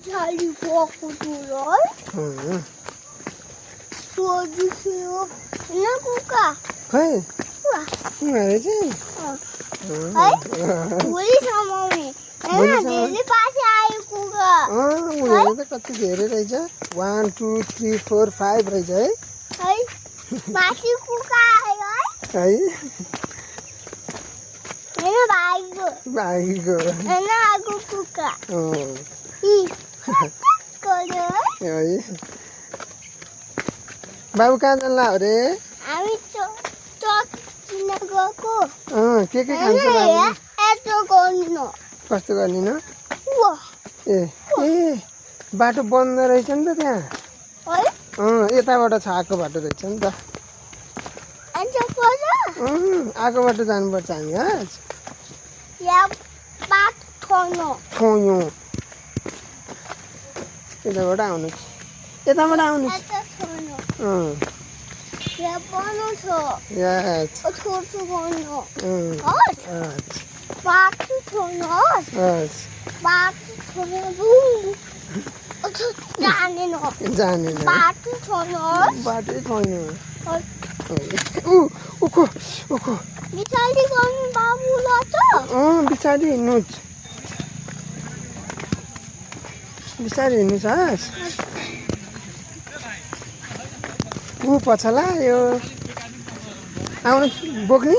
Charlie Walker Doodle. So do you Nakuka? Hey, What? where is it? Hey, what is your mommy? And I didn't pass Kuga. उनीहरू त कति धेरै रहेछ 1 2 3 4 5 रहेछ है Hey, Masi Kuka. है And a bag. भागेको And I go Kuka. है बाबु कहाँ जान्ला हो रे हामी चक किन गएको के खान्छ बाबु यस्तो गर्नु कस्तो गर्ने न वाह ए बाटो बन्द रहेछ नि त त्यहाँ है यताबाट छ आएको बाटो रहेछ नि त अन्त पर्छ आएको बाटो जानुपर्छ हामी आज या बात खोल्नु खोयौँ यताबाट आउनु यताबाट आउनु यता छोड्नु अँ या बन्नु छ यस छोड्छु गर्नु हस् बात छोड्नु हस् बात छोड्नु जानेन जानेन बात छोड्नु बाटै खोयौँ उखो बिचारी गर्नु बाबुलाई त बिस्तारै हिँड्नु बिस्तारै हिँड्नु छ पछला यो आउनु बोक्ने